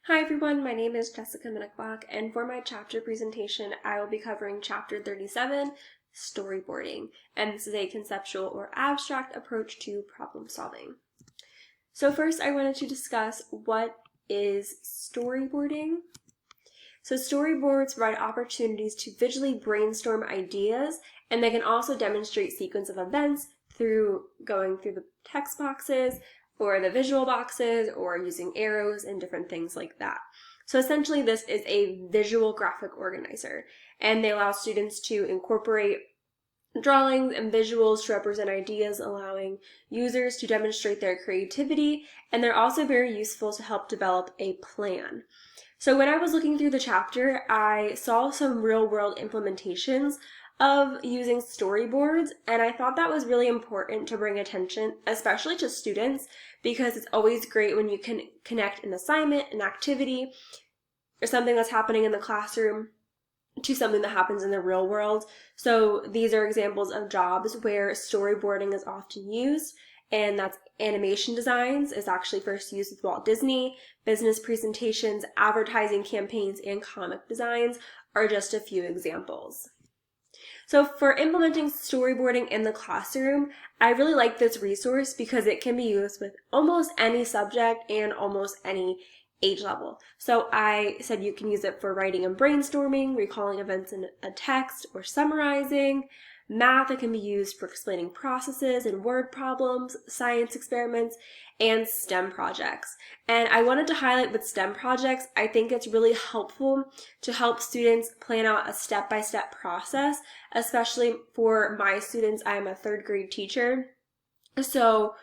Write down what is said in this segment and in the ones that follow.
Hi everyone, my name is Jessica Minnickbach, and for my chapter presentation, I will be covering Chapter 37, Storyboarding, and this is a conceptual or abstract approach to problem solving. So first, I wanted to discuss what is storyboarding. So storyboards provide opportunities to visually brainstorm ideas, and they can also demonstrate sequence of events through going through the text boxes, or the visual boxes, or using arrows and different things like that. So essentially this is a visual graphic organizer, and they allow students to incorporate drawings and visuals to represent ideas, allowing users to demonstrate their creativity, and they're also very useful to help develop a plan. So when I was looking through the chapter, I saw some real-world implementations of using storyboards, and I thought that was really important to bring attention, especially to students, because it's always great when you can connect an assignment, an activity, or something that's happening in the classroom to something that happens in the real world. So these are examples of jobs where storyboarding is often used, and that's animation designs is actually first used with Walt Disney, business presentations, advertising campaigns, and comic designs are just a few examples. So for implementing storyboarding in the classroom, I really like this resource because it can be used with almost any subject and almost any age level. So I said you can use it for writing and brainstorming, recalling events in a text, or summarizing. Math, it can be used for explaining processes and word problems, science experiments, and STEM projects. And I wanted to highlight with STEM projects, I think it's really helpful to help students plan out a step-by-step process, especially for my students. I am a third grade teacher. So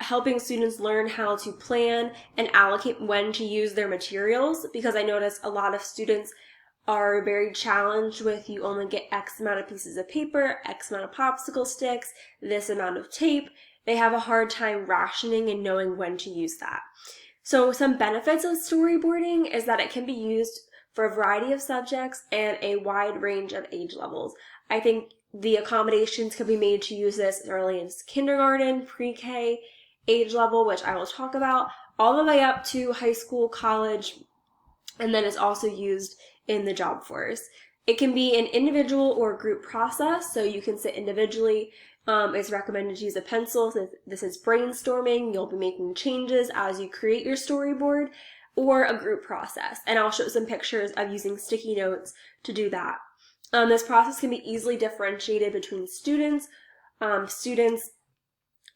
helping students learn how to plan and allocate when to use their materials, because I notice a lot of students are very challenged with you only get X amount of pieces of paper, X amount of popsicle sticks, this amount of tape. They have a hard time rationing and knowing when to use that. So some benefits of storyboarding is that it can be used for a variety of subjects and a wide range of age levels. I think the accommodations can be made to use this as early as kindergarten, pre-K age level, which I will talk about, all the way up to high school, college, and then it's also used in the job force. It can be an individual or group process, so you can sit individually. It's recommended to use a pencil. So this is brainstorming. You'll be making changes as you create your storyboard, or a group process. And I'll show some pictures of using sticky notes to do that. This process can be easily differentiated between students. Students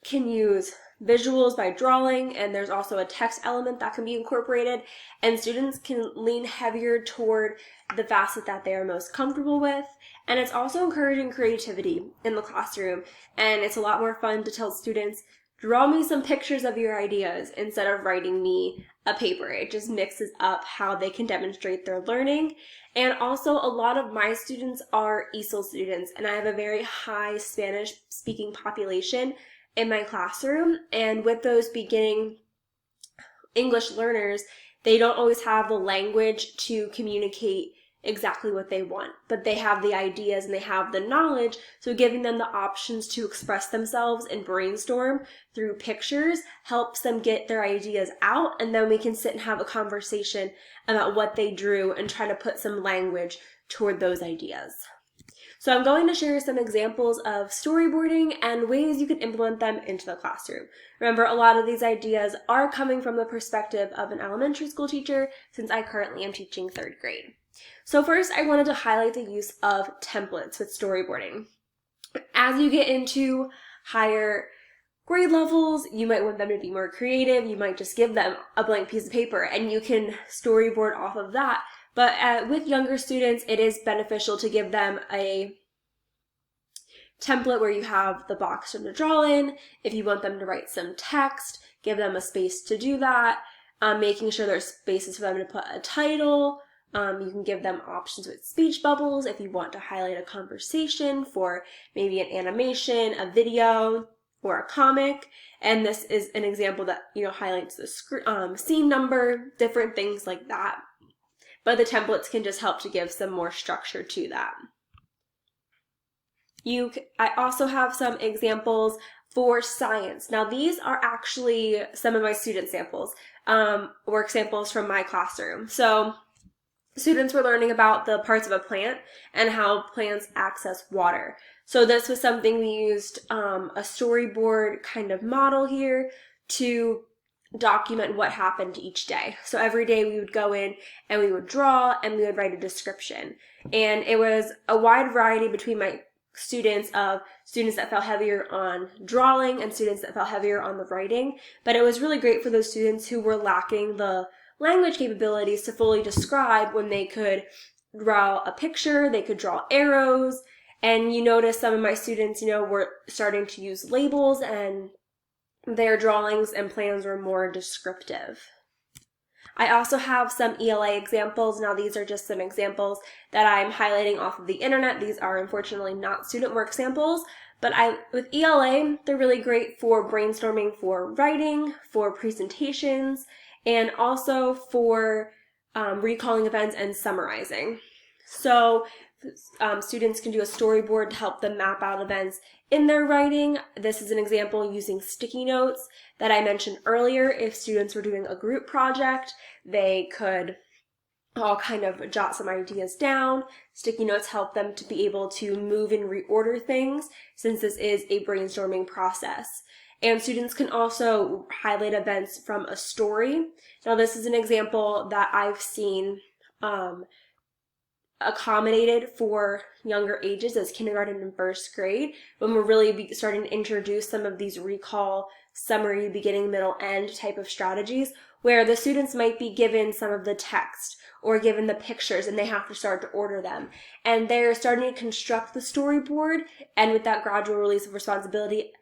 can use visuals by drawing, and there's also a text element that can be incorporated, and students can lean heavier toward the facet that they are most comfortable with. And it's also encouraging creativity in the classroom, and it's a lot more fun to tell students, draw me some pictures of your ideas instead of writing me a paper. It just mixes up how they can demonstrate their learning. And also, a lot of my students are ESOL students, and I have a very high Spanish speaking population in my classroom, and with those beginning English learners, they don't always have the language to communicate exactly what they want, but they have the ideas and they have the knowledge, so giving them the options to express themselves and brainstorm through pictures helps them get their ideas out, and then we can sit and have a conversation about what they drew and try to put some language toward those ideas. So I'm going to share some examples of storyboarding and ways you can implement them into the classroom. Remember, a lot of these ideas are coming from the perspective of an elementary school teacher, since I currently am teaching third grade. So first, I wanted to highlight the use of templates with storyboarding. As you get into higher grade levels, you might want them to be more creative. You might just give them a blank piece of paper and you can storyboard off of that. But with younger students, it is beneficial to give them a template where you have the box for them to draw in. If you want them to write some text, give them a space to do that, making sure there's spaces for them to put a title. You can give them options with speech bubbles if you want to highlight a conversation for maybe an animation, a video, or a comic. And this is an example that highlights the scene number, different things like that. But the templates can just help to give some more structure to that. I also have some examples for science. Now these are actually some of my student samples, work samples from my classroom. So students were learning about the parts of a plant and how plants access water. So this was something we used a storyboard kind of model here to document what happened each day. So every day we would go in and we would draw and we would write a description. And it was a wide variety between my students of students that felt heavier on drawing and students that felt heavier on the writing. But it was really great for those students who were lacking the language capabilities to fully describe when they could draw a picture, they could draw arrows. And you notice some of my students, were starting to use labels, and their drawings and plans were more descriptive. I also have some ELA examples. Now these are just some examples that I'm highlighting off of the internet. These are unfortunately not student work samples, but with ELA, they're really great for brainstorming for writing, for presentations, and also for recalling events and summarizing. So students can do a storyboard to help them map out events in their writing. This is an example using sticky notes that I mentioned earlier. If students were doing a group project, they could all kind of jot some ideas down. Sticky notes help them to be able to move and reorder things, since this is a brainstorming process. And students can also highlight events from a story. Now this is an example that I've seen accommodated for younger ages as kindergarten and first grade, when we're really starting to introduce some of these recall, summary, beginning, middle, end type of strategies, where the students might be given some of the text or given the pictures and they have to start to order them. And they're starting to construct the storyboard, and with that gradual release of responsibility,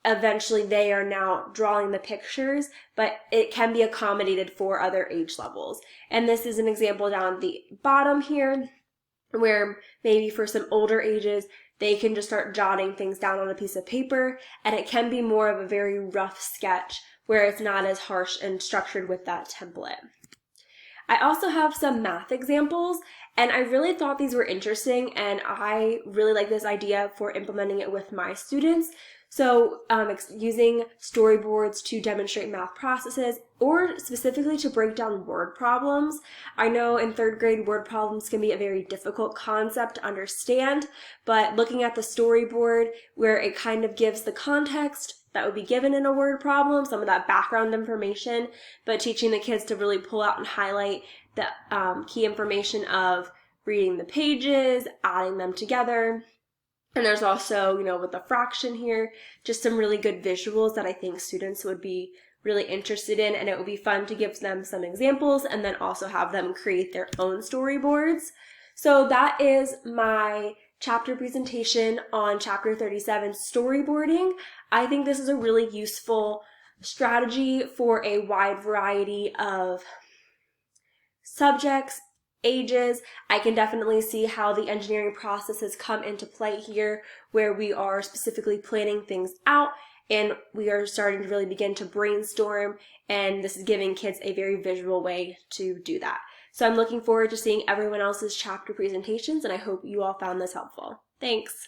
eventually they are now drawing the pictures, but it can be accommodated for other age levels. And this is an example down at the bottom here, where maybe for some older ages, they can just start jotting things down on a piece of paper, and it can be more of a very rough sketch where it's not as harsh and structured with that template. I also have some math examples, and I really thought these were interesting, and I really like this idea for implementing it with my students. So using storyboards to demonstrate math processes, or specifically to break down word problems. I know in third grade word problems can be a very difficult concept to understand, but looking at the storyboard where it kind of gives the context that would be given in a word problem, some of that background information, but teaching the kids to really pull out and highlight the key information of reading the pages, adding them together. And there's also, with the fraction here, just some really good visuals that I think students would be really interested in, and it would be fun to give them some examples and then also have them create their own storyboards. So that is my chapter presentation on chapter 37, storyboarding. I think this is a really useful strategy for a wide variety of subjects, ages. I can definitely see how the engineering process has come into play here, where we are specifically planning things out and we are starting to really begin to brainstorm, and this is giving kids a very visual way to do that. So I'm looking forward to seeing everyone else's chapter presentations, and I hope you all found this helpful. Thanks!